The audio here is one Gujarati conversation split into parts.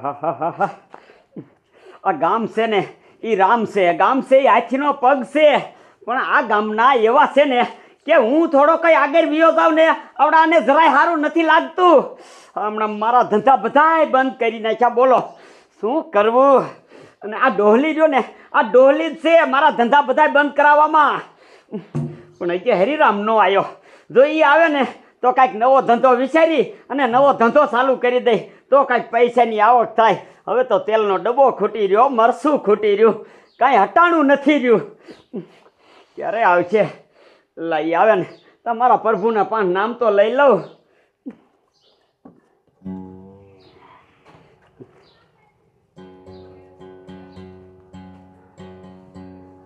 આહાહાહા. આ ગામ છે ને એ રામ છે, ગામ છે એ હાથીનો પગ છે, પણ આ ગામના એવા છે ને કે હું થોડો કઈ આગળ વિયો જાઉં ને આવડાને જરાય સારું નથી લાગતું. હમણાં મારા ધંધા બધાય બંધ કરી નાખ્યા, બોલો શું કરવું. અને આ ડોહલી જો ને આ ડોહલી જ છે મારા ધંધા બધાય બંધ કરાવવામાં. પણ અહીંયા હરિરામ નો આવ્યો, જો એ આવે ને તો કાંઈક નવો ધંધો વિચારી અને નવો ધંધો ચાલુ કરી દઈ તો કાંઈક પૈસાની આવક થાય. હવે તો તેલનો ડબ્બો ખૂટી રહ્યો, મરસું ખૂટી રહ્યું, કાંઈ હટાણું નથી રહ્યું. ક્યારે આવશે? લઈ આવે ને તમારા પ્રભુના 5 નામ તો લઈ લઉં.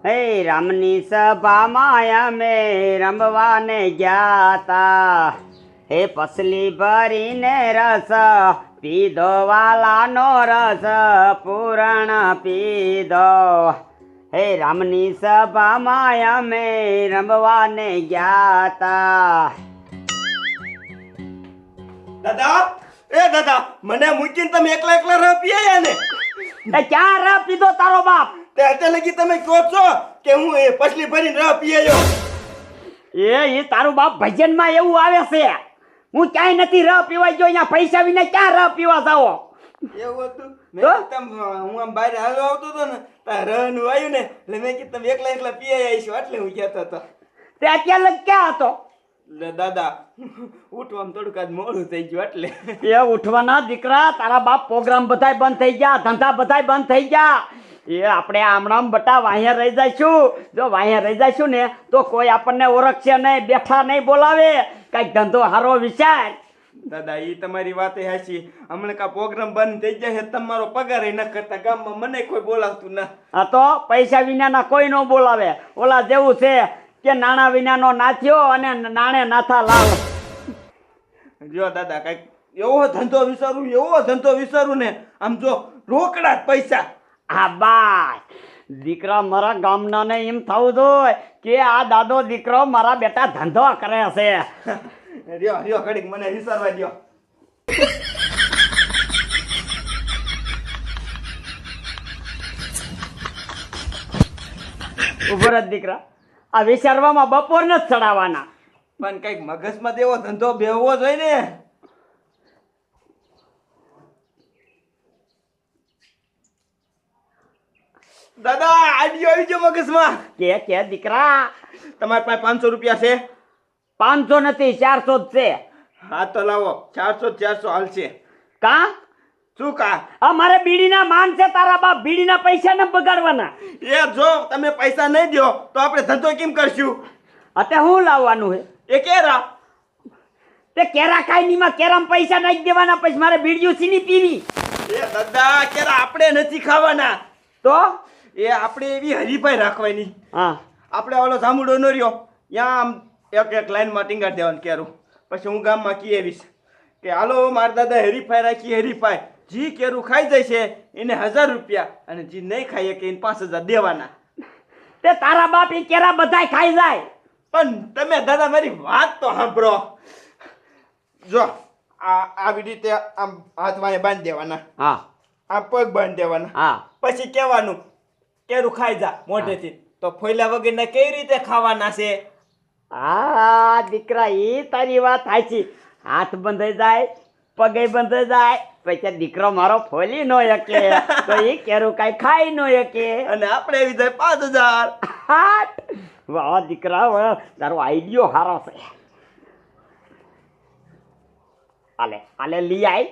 હે રામની સભામાં અમે રમવાને ગયા તા, હે પસલી ભરીને રસ પીધો, વાલાનો રસ પૂરણ પીધો. હે રામની સભામાં અમે રમવાને ગયા તા. દાદા, એ દાદા, મને મૂકીને તમે એકલા એકલા રહ પીયા ને? એ ક્યાં રહ પીધો તારો બાપ? તે અત્યારે લગી તમે કહો છો કે હું એ પસલી ભરીને રહ પીયો. એ તારું બાપ ભજનમાં એવું આવે છે. હું ક્યાંય નથી રહ પીવા ગયો, અહીંયા પૈસા વિના ક્યાં રહ પીવા જાઓ? એવું હતું? હું આમ બહાર હાલો આવતો હતો ને ત્યાં રહ નું આવ્યું ને એટલે મેં કીધું તમે એકલા એકલા પીયા આવીશું એટલે હું કહેતો હતો. તે અત્યારે ક્યાં હતો? એટલે દાદા ઉઠવામાં થોડુંક આજ મોડું થઈ ગયું એટલે. એ ઉઠવાના દીકરા, તારા બાપ પ્રોગ્રામ બધાય બંધ થઈ ગયા, ધંધા બધાય બંધ થઈ ગયા. એ આપણે આમણામ બટા વાહિયા રહી જઈશું. જો વાહિયા રહી જઈશું ને તો કોઈ આપણને ઓળખશે નહીં, બેઠા નહીં બોલાવે. કાંઈક ધંધો હારો વિચાર. દાદા એ તમારી વાત હાચી. હમણાં કા પ્રોગ્રામ બંધ થઈ જાય તમારો પગાર ન કરતા ગામમાં મને કોઈ બોલાવતું ના. આ તો પૈસા વિનાના કોઈ ન બોલાવે. ઓલા જેવું છે કે નાણા વિનાનો નાથ્યો અને નાણે નાથા લાલ. જો દાદા કઈક એવો ધંધો વિચારું ને આમ જો રોકડા જ પૈસા. હા બાય દીકરા, મારા ગામના ને એમ થવું જોઈએ કે આ દાદો દીકરો મારા બેટા ધંધો કરે છે. રહ્યો ઘડીક મને વિચારવા દ્યો. ઉભો રહે દીકરા, આ વિચારવામાં બપોર ન ચડાવવાના. પણ કઈક મગજમાં તેવો ધંધો બેહવો જોઈએ ને. દાદા આઈડિયો આવી ગયો મગજમાં. કે દીકરા, તમારી પાસે 500 રૂપિયા છે? 500 નથી, 400 જ છે. હા તો લાવો, 400 હાલશે. કા શું કા? અમારે બીડીના માન છે, તારા બાપ બીડીના પૈસા ન બગાડવાના. એ જો તમે પૈસા નહીં દો તો આપણે ધંધો કેમ કરશું? અતે હું લાવવાનું હે? એ કેરા. તે કેરા ખાઈ નીમાં કેરામાં પૈસા નાખી દેવાના, પછી મારે બીડીયું સીની પીવી. એ દાદા કેરા આપણે નથી ખાવાના. તો એ આપણે એવી હરીફાઈ રાખવાની. હા, આપણે ઓલો જાંબુડો નો રહ્યો ત્યાં આમ એક લાઈનમાં ટીંગાડી દેવાનું કેરું. પછી હું ગામમાં કી આવીશ કે હાલો મારા દાદા હરીફાઈ રાખી, હરીફાઈ જી કેરું ખાઈ જાય છે એને 1000 રૂપિયા અને જી નહીં ખાઈએ કે એને 5000 દેવાના. તે તારા બાપ એ કેરા બધાય ખાઈ જાય. પણ તમે દાદા મારી વાત તો સાંભળો. જો આવી રીતે આમ હાથ વાંહે બાંધી દેવાના, હા, આમ પગ બાંધી દેવાના, હા, પછી કહેવાનું કેરું ખાઈ જા મોઢેથી. તો ફોયલા વગરના કેવી રીતે ખાવાના છે? હા દીકરા, એ તારી વાત સાચી. હાથ બંધાઈ જાય, પગે બંધાઈ જાય, પછી દીકરો મારો ફોલી નો શકે તો એ કેરું કાંઈ ખાઈ નો શકે. અને આપણે એવી જાય 5000. હાટ વાહ દીકરા, વાહ, તારો આઈડિયો સારો છે. આલે લઈ આય.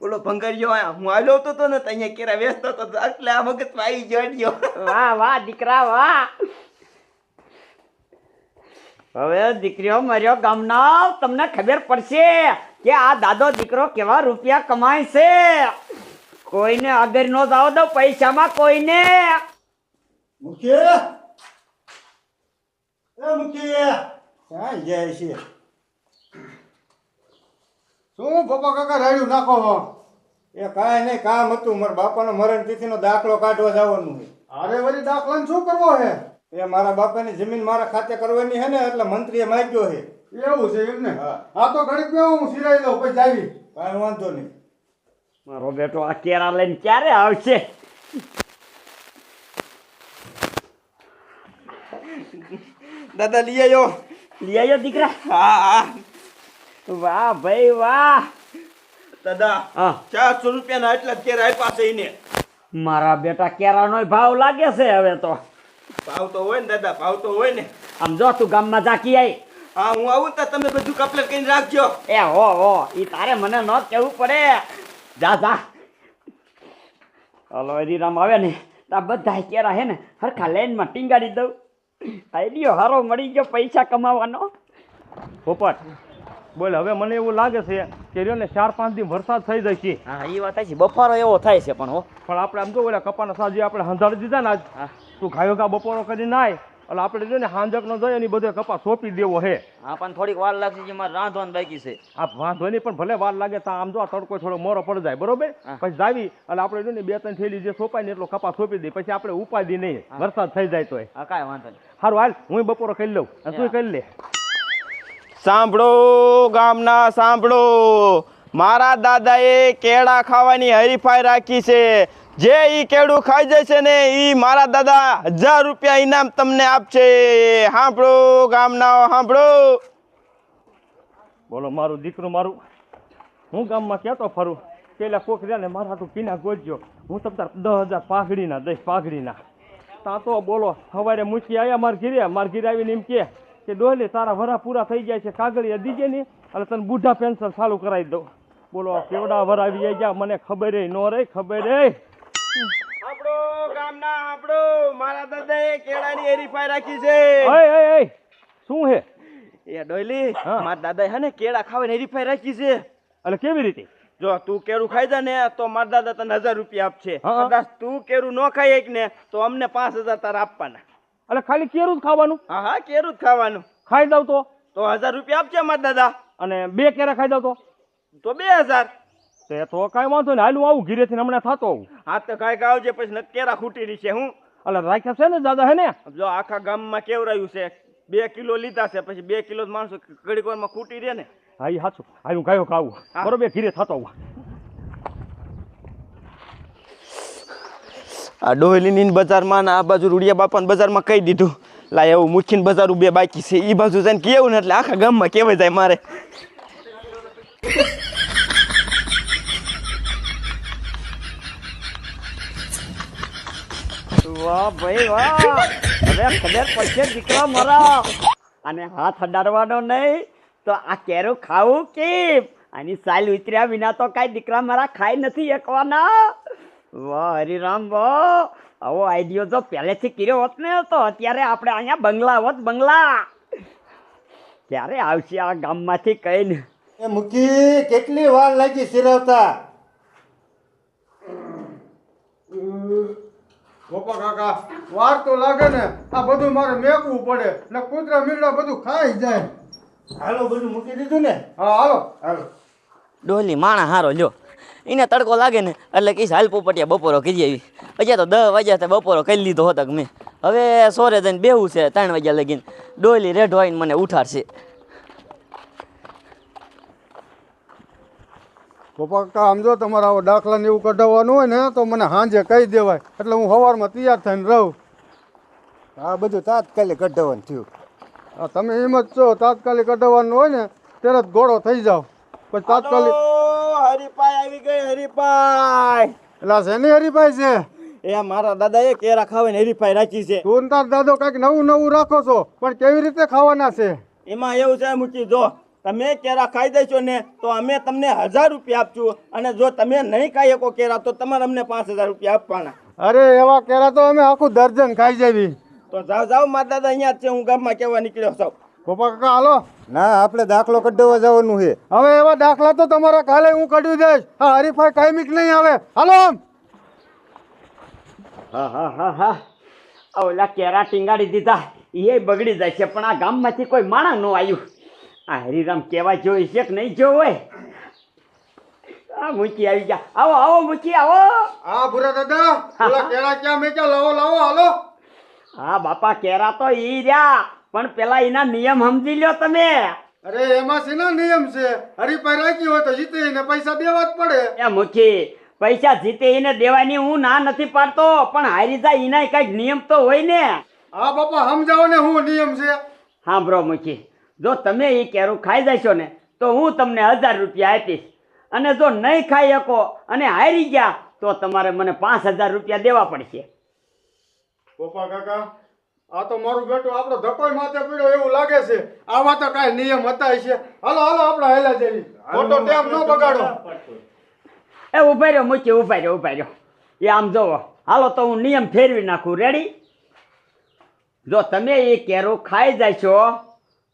ઓલો ભંગારીયો હું આવ્યો હતો ને તો અહીંયા કેરા વેચતો હતો એટલે આ મગજમાં આવી ગયો. વાહ વાહ દીકરા વાહ. હવે દીકરીઓ મર્યો ગામના, તમને ખબર પડશે કે આ દાદો દીકરો કેવા રૂપિયા કમાય છે. કોઈને આગળ નો જાવ દો પૈસામાં, કોઈને. મુખી, એ મુખી ક્યાં જાય છે? શું પપ્પા કાકા રાડ્યું નાખો? એ કાંઈ નહીં, કામ હતું મારા બાપાનો મરણ તિથિનો દાખલો કાઢવા જવાનું છે. અરે વળી દાખલાને શું કરવો છે? એ મારા બાપાની જમીન મારા ખાતે કરવાની છે ને એટલે મંત્રીએ માંગ્યો છે. એવું છે એમને? હા તો ઘડીક બે હું સિરાઈ લઉં પછી આવી. કાંઈ વાંધો નહીં. મારો બેટો આ કેરા લઈને ક્યારે આવશે? દાદા લઈ આવ્યો. લઈ આવ્યો દીકરા? હા હા વાહ ભાઈ વાહ. દાદા હા 400 રૂપિયાના એટલા જ કેરા આપ્યા છે એને. મારા બેટા કેરાનો ભાવ લાગે છે હવે તો. ભાવ તો હોય ને દાદા, ભાવ તો હોય ને. આમ જો તું ગામમાં જાકી આવી. હા હું આવું તો તમે બધું કપલેટ કરીને રાખજો. એ હો ઈ તારે મને ન કહેવું પડે. જા જા. હલો હરીરામ આવે ને તો બધા કેરા હે ને હરખા લાઈનમાં ટીંગાડી દઉં. આઈડિયો હારો મળી ગયો પૈસા કમાવાનો. પોપટ બોલ, હવે મને એવું લાગે છે કે રહ્યો ને 4-5 દી વરસાદ થઈ જાય છે. હા એ વાત છે, બફારો એવો થાય છે પણ હો. પણ આપણે આમ જો ઓલા કપાના સાજી આપણે હંધાડી દીધા ને આજ, હા તું ઘાયો ઘા બપોરો કરીને આય એટલે આપણે જો ને હાંજક નો જાય એની બધો કપા સોંપી દેવો હે. હા પણ થોડીક વાર લાગશે જે મારે રાંધવાનું બાકી છે. આ વાંધો નહીં, પણ ભલે વાર લાગે તો આમ જો આ તડકો થોડો મોરો પડી જાય બરોબર. પછી જાવી એટલે આપણે જો ને 2-3 થેલી જે સોંપાય ને એટલો કપા સોંપી દે, પછી આપણે ઉપાડી નહીં વરસાદ થઈ જાય તોય. હા કાંઈ વાંધો નહીં. સારું હાલ હું બપોરો કરી લઉં અને તું કરી લે. સાંભળો ગામના સાંભળો, મારા દાદાએ કેળા ખાવાની હરીફાઈ રાખી છે. જે ઈ કેળું ખાઈ જશે ને ઈ મારા દાદા 1000 રૂપિયા ઇનામ તમને આપશે. સાંભળો ગામના સાંભળો. બોલો મારું દીકરું મારું, હું ગામમાં કહેતો ફરું પેલા કોક રહ્યા ને મારા હાટું પીના ગોજ્યો, હું તમ તાર 10,000 પાઘડીના દઈશ પાઘડીના. તા તો બોલો સવારે મૂકી આવ્યા મારા ઘીરે આવીને એમ કે ડોલે તારા વરા પૂરા થઈ જાય છે, કાગળિયા દીજે ને એટલે તને બુઢા પેન્શન ચાલુ કરાવી દઉં. બોલો કેવડા વર આવી ગયા મને ખબર ન રહી ખબર રે. સાંભળો ગામના સાંભળો, મારા દાદાએ કેળાની હરીફાઈ રાખી છે. એ શું હે એ ડોયલી, હા. મારા દાદાએ હે ને કેળા ખાવાની હરીફાઈ રાખી છે. એટલે કેવી રીતે? જો તું કેળું ખાઈ જા ને તો મારા દાદા તને 1000 રૂપિયા આપશે. હા. કદાચ તું કેળું ન ખાઈ એક ને તો અમને 5000 તારા આપવાના. એટલે ખાલી કેરું જ ખાવાનું? હા હા કેળું જ ખાવાનું. ખાઈ દઉં તો? તો 1000 રૂપિયા આપશે મારા દાદા. અને 2 કેરા ખાઈ દઉં તો 2000. તે તો કાંઈ વાંધો ને, હાલું આવું ઘીરેથી હમણાં થતો આવું. હા તો કાંઈક આવજે, પછી નથી કેળા ખૂટી રહી છે. હું એટલે રાખ્યા છે ને દાદા હે ને? જો આખા ગામમાં કેવરાયું છે, 2 કિલો લીધા છે, પછી 2 કિલો જ માણસો ઘડીક વારમાં ખૂટી રહે ને. હા એ સાચું, હાલું ગાયો ખાવું હા. બરોબર ઘીરે થતો આવું. આ ડોહલીની બજારમાં ને આ બાજુ રૂડિયા બાપાના બજારમાં કહી દીધું, લાય એવું મુખીન બજાર બે બાકી છે, એ બાજુ જઈને કેવું ને એટલે આખા ગામમાં કહેવાય જાય મારે. વાહ ભાઈ વાહ. હવે ખબર પડશે દીકરા મારા. અને હાથ અડાડવાનો નહીં તો આ કેરું ખાવું કેમ? આની સાલ ઉતર્યા વિના તો કાંઈ દીકરા મારા ખાઈ નથી શકવાના. વાહ હરિરામ વાહ. આવો આઈડિયો જો પહેલેથી કર્યો હોત ને તો અત્યારે આપણે અહીંયા બંગલા હોત બંગલા. ક્યારે આવશે આ ગામમાંથી કહીને? એ મૂકી કેટલી વાર લાગી સિરવતા? ગોપા કાકા વાર તો લાગે ને, આ બધું મારે મેકવું પડે ને કૂતરા મીંડા બધું ખાઈ જાય. હાલો બધું મૂકી દીધું ને? હા હાલો હાલો. ડોલી માણા હારો લ્યો, એને તડકો લાગે ને એટલે કહીશ હાલ પોપટિયા બપોરો કરી આવી. હજી તો 10 વાગ્યા તો બપોરો કરી લીધો હતો કે મેં. હવે સોરે જઈને બેવું છે 3 વાગ્યા લગીને. ડોલી રેઢો આવીને મને ઉઠાડશે. ગોપા કાકા આમ જો તમારે આવો દાખલા ને એવું કઢાવવાનું હોય ને તો મને સાંજે કહી દેવાય, એટલે હું સવારમાં તૈયાર થઈને રહું. આ બધું તાત્કાલિક કઢાવવાનું થયું. હા તમે એમ જ છો, તાત્કાલિક કઢાવવાનું હોય ને ત્યારે જ ઘોડો થઈ જાવ. પછી તાત્કાલિક હરીફાઈ આવી ગઈ, હરીફાઈ. એટલે શેની હરીફાઈ છે? એ મારા દાદાએ કેળા ખાવાની હરીફાઈ રાખી છે. તું ને તાર દાદો કંઈક નવું નવું રાખો છો, પણ કેવી રીતે ખાવાના છે? એમાં એવું છે મૂકી, જો તમે કેળા ખાઈ દેશો ને તો અમે તમને 1000 રૂપિયા આપશું, અને જો તમે નહીં ખાઈ શકો કેળા તો તમારે અમને 5000 રૂપિયા આપવાના. અરે એવા કેળા તો અમે આખું દર્જન ખાઈ જવી. તો જાઓ જાઓ, મારા દાદા અહીંયા જ છે, હું ગામમાં કહેવા નીકળ્યો છું. ગોપા કાકા હાલો. ના આપણે દાખલો કઢાવવા જવાનું છે. હવે એવા દાખલા તો તમારા કાલે હું કઢવી દઈશ. હા હરીફાઈ કાયમિક નહીં આવે. હાલો આમ. હા હા હા હા. આ ઓલા કેરા ટીંગાડી દીધા એ બગડી જાય છે, પણ આ ગામમાંથી કોઈ માણા ન આવ્યું. આ હરિરામ કહેવા જોઈ છે કે નહીં જો હોય? આ મૂકી આવી ગયા. આવો આવો મૂકી આવો. હા ભૂરા દાદા, ઓલા કેળા ક્યાં મેક્યા? લાવો લાવો હાલો. હા બાપા કેરા તો ઈ રહ્યા, પણ પેલા એના નિયમ સમજી લ્યો તમે. અરે એમાં શેના નિયમ છે? હરીફાઈ રાખી હોય તો જીતે ને પૈસા દેવા જ પડે. એ મૂકી પૈસા જીતે એને દેવાની હું ના નથી પાડતો, પણ હારી જાય એના કઈક નિયમ તો હોય ને. હા બાપા સમજાવો ને શું નિયમ છે. સાંભળો મુખી, જો તમે એ કેરું ખાઈ જશો ને તો હું તમને 1000 રૂપિયા આપીશ, અને જો નહીં ખાઈ શકો અને હારી ગયા તો તમારે મને 5000 રૂપિયા દેવા પડશે. પપ્પા કાકા આ તો મારું બેટું આપણો ધકોઈ માથે પડ્યો એવું લાગે છે. આવા તો કાંઈ નિયમ હતા છે. હાલો હાલો આપણે હાલ્યા જઈએ, ખોટો ટેમ ન બગાડો. એ ઉભા રહ્યો મુખી, ઉભા રહ્યો. એ આમ જોવો, હાલો તો હું નિયમ ફેરવી નાખું. રેડી? જો તમે એ કેરું ખાઈ જશો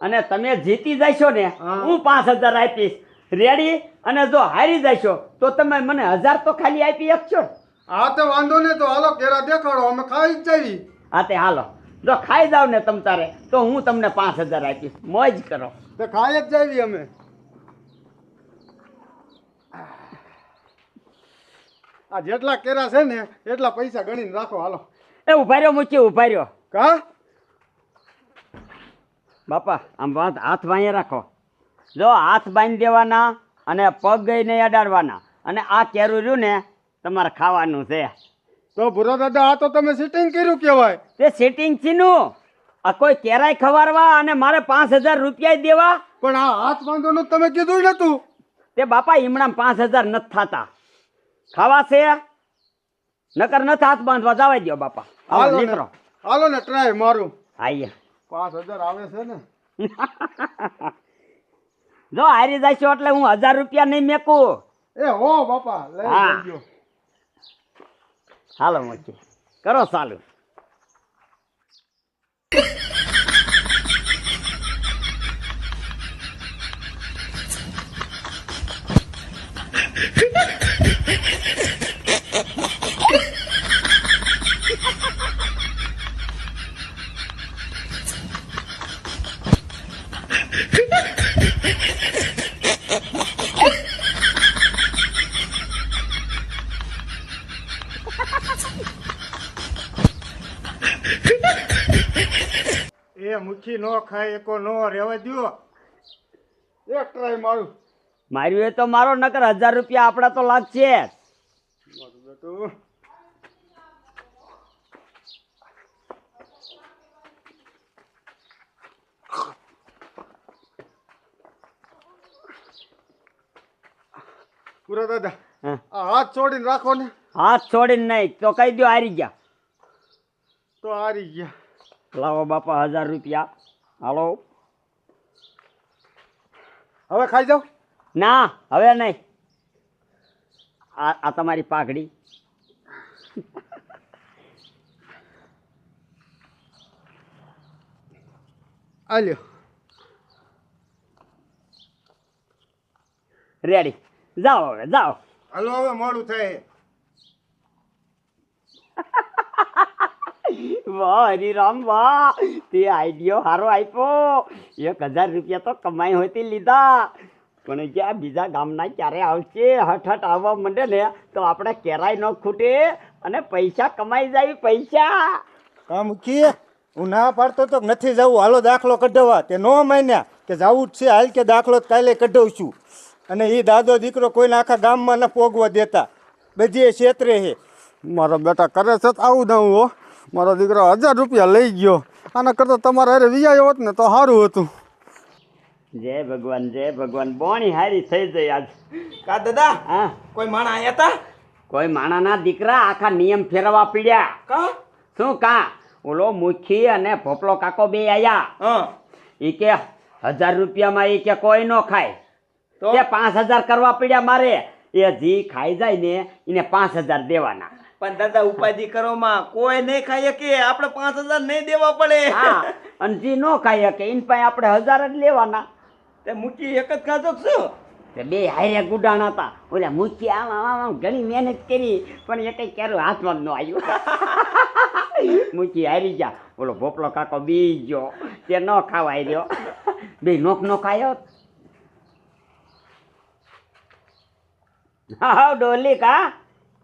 અને તમે જીતી જશો ને હું 5000 આપીશ. રેડી? અને જો હારી જશો તો તમે મને 1000 તો ખાલી આપી શકશો. હા તો વાંધો નહીં, તો હાલો કેરા દેખાડો, અમે ખાઈ જ જઈએ. હા તે હાલો, જો ખાઈ જાવ ને તમ તારે તો હું તમને 5000 આપીશ. મોજ કરો. તો ખાઈ જ જઈએ અમે. આ જેટલા કેરા છે ને એટલા પૈસા ગણીને રાખો. હાલો એ ઉભા રહ્યો મુખી, ઉભા રહ્યો. કા બાપા આમ હાથ વાંયે રાખો. જો હાથ બાંધી દેવાના અને પગ ગઈ નહીં અડાડવાના, અને આ કેરું રહ્યું ને તમારે ખાવાનું છે. તો ભૂરા દાદા આ તો તમે સિટિંગ કર્યું કહેવાય. તે સેટિંગ છીનું આ કોઈ કેરાય ખવારવા અને મારે 5000 રૂપિયા દેવા. પણ આ હાથ બાંધવાનું તમે કીધું નતું. તે બાપા ઈમણામ 5000 નથી થતા. ખાવા છે નકર નથી હાથ બાંધવા. જવા દો બાપા. હાલો ને, નીકળો. હાલો ને ટ્રાય મારું. આઈએ 5000 આવે છે ને. જો હારી જશો એટલે હું 1000 રૂપિયા નહીં મેકું. એ હો બાપા લઈ હા. જજો. હાલો મોચી કરો ચાલુ. એ મુઠ્ઠી નો ખાય એકો નો રહેવા દ્યો. એક ટ્રાય મારું. માર્યું એ તો મારો, નકર 1000 રૂપિયા આપડા તો લાગશે. મારું બેટું પૂરા દાદા હા. આ હાથ છોડીને રાખો ને. હાથ છોડીને નહીં તો કહી દો હારી ગયા. તો હારી ગયા. લાવો બાપા 1000 રૂપિયા. હાલો. હવે ખાઈ જાઓ. ના હવે નહીં. આ તમારી પાઘડી. આલ્યો. રેડી? જાઓ હવે જાઓ. હાલો હવે મોડું થાય. વાહ હરિરામ વાહ, તે આઈડિયો સારો આપ્યો. 1000 રૂપિયા તો કમાઈ હોતી લીધા, પણ જ્યાં બીજા ગામના ક્યારે આવશે હઠ આવવા માંડે ને તો આપણે કેરાય ન ખૂટે અને પૈસા કમાઈ જાય. પૈસા કામ કી હું ના પાડતો તો નથી જવું. હાલો દાખલો કઢાવવા. તે નો માન્યા કે જવું જ છે. હાલ કે દાખલો કાલે કઢાવશું. અને એ દાદો દીકરો કોઈને આખા ગામમાં ન પોગવા દેતા. બધી ક્ષેત્રે છે. મારો બેટા કરે છે આવું દઉં. હો મારો દીકરો 1000 રૂપિયા લઈ ગયો. આના કરતાં તમારે અરે વિયાયો હોત ને તો સારું હતું. જય ભગવાન, જય ભગવાન. બોણી હારી થઈ જાય આજ. કા દાદા હા, કોઈ માણા આયા તા? કોઈ માણાના દીકરા આખા નિયમ ફેરવા પીડ્યા. કા? શું કા? ઓલો મુખી અને ભોપલો કાકો બે આયા. હા. ઈ કે 1000 રૂપિયામાં ઈ કે કોઈ નો ખાય. તો? તે 5000 કરવા પડ્યા મારે. એ જી ખાઈ જાય ને એને 5000 દેવાના. પણ દાદા ઉપાધિ કરો માં કોઈ નહીં ખાય કે આપણે 5000 નહીં દેવા પડે. હા, અને જી નો ખાઈ શકે એની પાસે આપણે 1000 જ લેવાના. તે મુઠ્ઠી એક જ ખાધો કે શું? તે બે હારે ગુડાણા હતા. ઓલા મુખી આમ ઘણી મહેનત કરી પણ એ કઈ ક્યારું હાથમાં જ ન આવ્યું. મુખી હારી ગયા. ઓલો ભોપલો કાકો બી ગયો. તે ન ખાવાય રહ્યો. બે નો ખાયો. હા ડોલી કા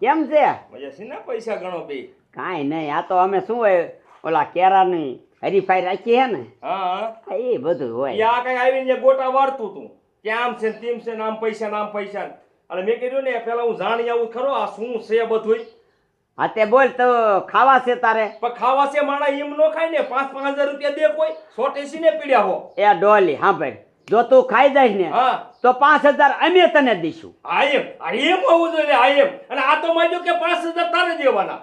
કેમ છે? મજા છે ને પૈસા ગણો બે. કાંઈ નહીં, આ તો અમે શું હોય ઓલા કેરાની હરીફાઈ રાખી હે ને હા એ બધું હોય. આ કઈ આવીને ગોટા વાળતું તું કે આમ છે ને તેમ છે ને આમ પૈસા ને આમ પૈસા ને. અને મેં કીધું ને પેલા હું જાણી આવું ખરો આ શું છે બધું. હા તે બોલ તો ખાવા છે તારે? પણ ખાવા છે માણા એમ નો ખાય ને 5,000 રૂપિયા દે કોઈ સોટેસી ને પીડ્યા હો. એ ડોલી હા ભાઈ, જો તું ખાઈ જાય ને હા તો 5,000 અમે તને દઈશું. આ એમ હોવું જોઈએ આ એમ. અને આ તો માન્યો કે 5,000 તારે દેવાના.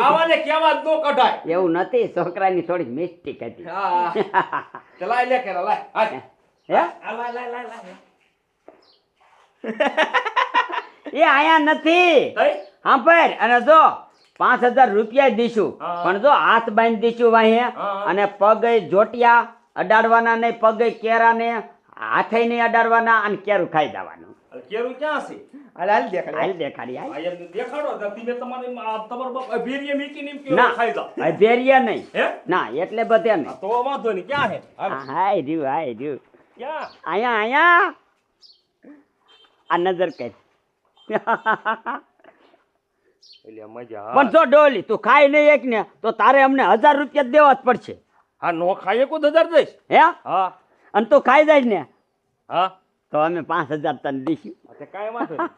આવાને કેવા જ નો કઢાય. એવું નથી, છોકરાની થોડીક મિસ્ટેક હતી. હા ચલાય લે કે લાય હાલ. હે આ લાય લાય લાય લાય. એ આયા નથી. તઈ હા ભાઈ, અને જો 5,000 રૂપિયા દઈશું, હા. પણ જો હાથ બાંધી દઈશું વાહે, હા. અને પગે જોટિયા અડાડવાના નહીં, પગે કેરા ને હાથે નહીં અડાડવાના, અને કેરું ખાઈ જવાનું. અરે કેરું ક્યાં છે? હાલ દેખાડ હાલ દેખાડી હાલ. આ એમ દેખાડો તો તમે તમારે તમારો બાપ અભેરીએ મીકીને એમ કેવું ના ખાઈ જાઓ. અભેરિયા નહીં, હે ના એટલે બધે નહીં. તો વાંધો નહીં. ક્યાં હે? હાલ. હાય રહ્યું ક્યાં? અહીંયા આ નજર કર. એટલે મજા. પણ જો ડોલી તું ખાઈ નહીં એક ને તો તારે અમને 1,000 રૂપિયા દેવા જ પડશે. હા નો ખાઈએ કોઈ 1000 દઈશ. હે હા અને તું ખાઈ જાય ને હા તો અમે 5,000 તને દઈશું. તે કાંઈ વાંધો નહીં.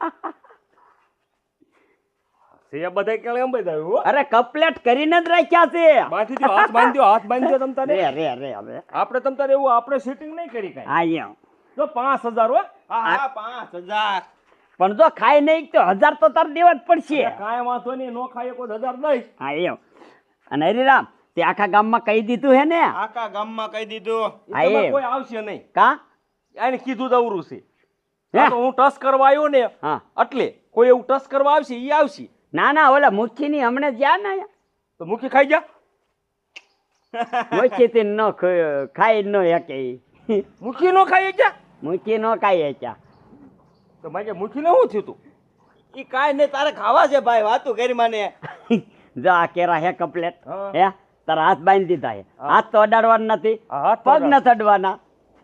છે બધા કેળે એમ બધા હો. અરે કપલેટ કરીને જ રાખ્યા છે. બાંધી દો, હાથ બાંધી દો, હાથ બાંધી દો તમ તારે. રે હવે આપણે તમ તારે એવું આપણે સેટિંગ નહીં કરી કાંઈ. હા એમ. જો 5,000 હો. હા 5,000 પણ જો ખાઈ નહીં તો 1,000 તો તારે દેવા જ પડશે. કાંઈ વાંધો નહીં. નો ખાઈએ કોઈ 1000 દઈશ. હા એમ. અને હરિરામ તે આખા ગામમાં કહી દીધું હે ને? આખા ગામમાં કહી દીધું. હા, એમાં એ. કોઈ આવશે નહીં. કા એને કીધું દવરું છે. હે? આ તો હું ટચ કરવા આવ્યો ને હા. એટલે કોઈ એવું ટચ કરવા આવશે ઈ આવશે. ના ના ઓલા મુઠ્ઠીની હમણે જ્યાં ને તો મૂકી ખાઈ જા. મુઠ્ઠીથી ન ખાઈ ન શકે ઈ. મૂકી નો ખાઈએ જા. મુઠ્ઠી ન ખાઈ શક્યા. તો મારે મૂકીને શું થયું તું? ઈ કાંઈ નહીં, તારે ખાવા છે ભાઈ, વાતું કરી મને. જો આ કેરા હે કપલેટ. હા. હે તારા હાથ બાંધી દીધા હે. હાથ તો અડાડવાના નથી, આ હાથ પગ નથી અડવાના.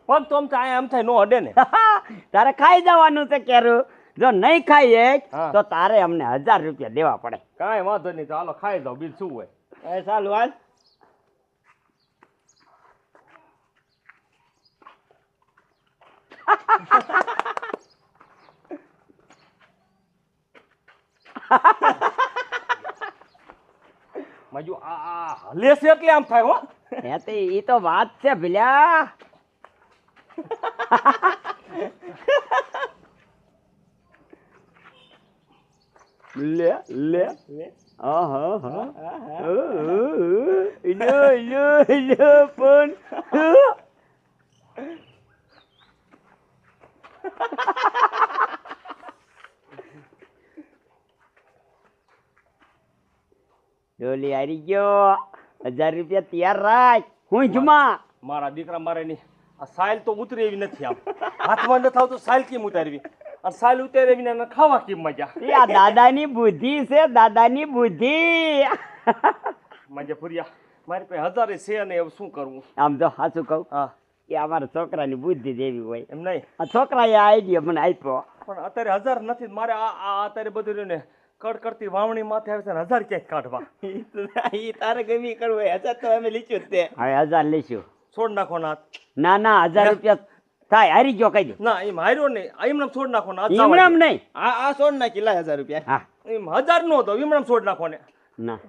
પગ તો આમ થાય નો અડે ને. તારે ખાઈ જવાનું છે કેરું. જો નહીં ખાઈએ હા. તો તારે અમને 1,000 રૂપિયા દેવા પડે. કાંઈ વાંધો નહીં. ચાલો ખાઈ જાઓ, બીજું શું હોય. એ ચાલુ હાલ. માજુ આ હલે છે એટલે આમ થાય હો. હે તે ઈ તો વાત છે ભલ્યા. લે લે આહા લો પણ ડોલી હારી ગયો. 1,000 રૂપિયા તૈયાર રાખ. હું જમા મારા દીકરા મારે ની આ સાયલ તો ઉતરે એવી નથી. આમ હાથમાં ન થાવ તો સાયલ કેમ ઉતારવી? અને સાયલ ઉતારે એવી ને ખાવા કેમ મજા? એ આ દાદાની બુદ્ધિ છે, દાદાની બુદ્ધિ. મજા ફુરિયા મારી પાસે 1000 છે ને હવે શું કરવું? આમ જો સાચું કહું હા કે અમારા છોકરાની બુદ્ધિ જેવી હોય. એમ નહીં આ છોકરાએ આ આઈડિયા મને આપ્યો. પણ અત્યારે 1000 નથી. મારે આ અત્યારે બધું રહ્યું ને કડકડતી વાવણી માથે આવે છે ને 1000 ક્યાંક કાઢવા. ઈ તારે ગમી કરવું હોય. 1,000 તો અમે લીધું જ તે. હવે 1,000 લઈશું. છોડ નાખો ના. ના ના 1,000 રૂપિયા થાય. હારી ગયો કહી દે. ના એમ હાર્યો નહીં. એમને છોડ નાખો ના. ઈમણામ નહીં. આ છોડ નાખી લા 1,000 રૂપિયા. હા એમ 1000 નો હતો. એમને છોડ નાખો ને. ના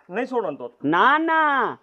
નહીં છોડવાનું તો. ના ના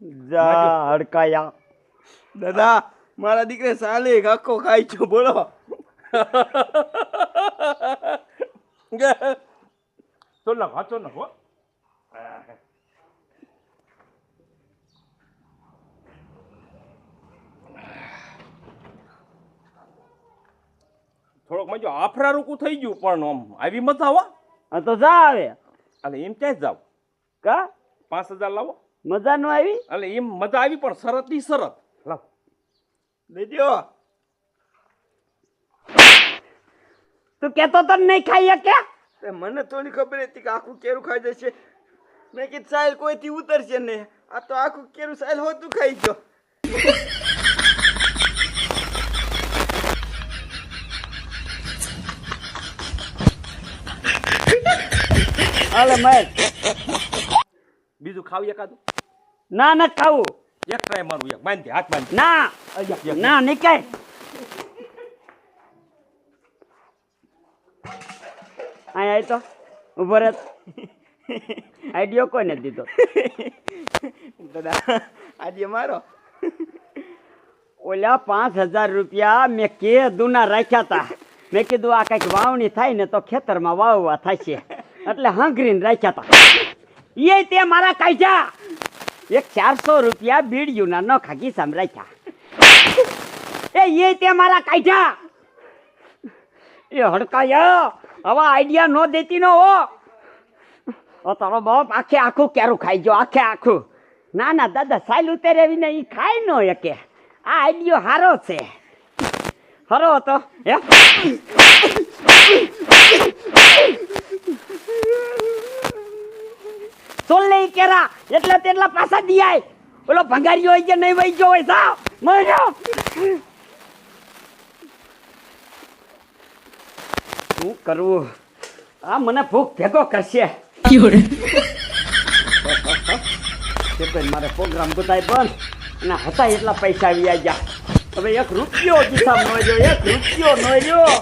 જા હડકાયા. દાદા મારા દીકરે સાલે એક આખો ખાઈ છો બોલો. ચોલ નાખો હા ચોલ નાખો. થોડોક મજો આફરા રૂકું થઈ ગયું પણ આમ આવી મજા આવો. હા તો જા આવે. એટલે એમ ક્યાંય જાવ કા 5000 લાવો. મજા નો આવી? એટલે એમ મજા આવી પણ શરત ની શરત લાવ. દેજો તું કેતો તો નહીં ખાઈ શકે? તે મને થોડી ખબર હતી કે આખું કેરું ખાઈ જશે. મેં કીધું સાહેલ કોઈથી ઉતરશે ને, આ તો આખું કેરું સાહેલ હોતું ખાઈ ગયો. હાલે મહેશ. બીજું ખાવ એકાદું? ના ના ખાવું. એક ટ્રાય મારું એક બાંધી હાથ બાંધી. ના ના નીકળ. અહીંયા તો ઉભો રહે. આઈડિયો કોઈને દીધો? દાદા આજે મારો ઓલા 5000 રૂપિયા મેં કેદુના રાખ્યા હતા. મેં કીધું આ કંઈક વાવણી થાય ને તો ખેતરમાં વાવવા થશે એટલે હાંગરીને રાખ્યા હતા. એ તે મારા કાઢ્યા. એક 400 રૂપિયા બીડીયુંના નોખા ખિસ્સામાં રાખ્યા. એ તે મારા કાઢ્યા. એ હડકાયા. હવે આઈડિયા નો દેતી નો હો. તારો બાપ આખે આખું કેરું ખાઈ ગયો આખે આખું. ના ના દાદા સાલ ઉતારે વિના એ ખાઈ ન શકે. આ આઈડિયો હારો છે. હરો હતો હે. સોલ નહીં કેરા એટલે તેટલા પાછા દિયાય. ઓલો ભંગારીઓ હોય કે નહીં વહી ગયો હોય સાવ મજો. શું કરવું? આ મને ભૂખ ભેગો કરશે. મારે પ્રોગ્રામ ગોતાય પણ અને હતા એટલા પૈસા આવી ગયા. હવે 1 રૂપિયો દિશા ન રહ્યો, 1 રૂપિયો ન રહ્યો.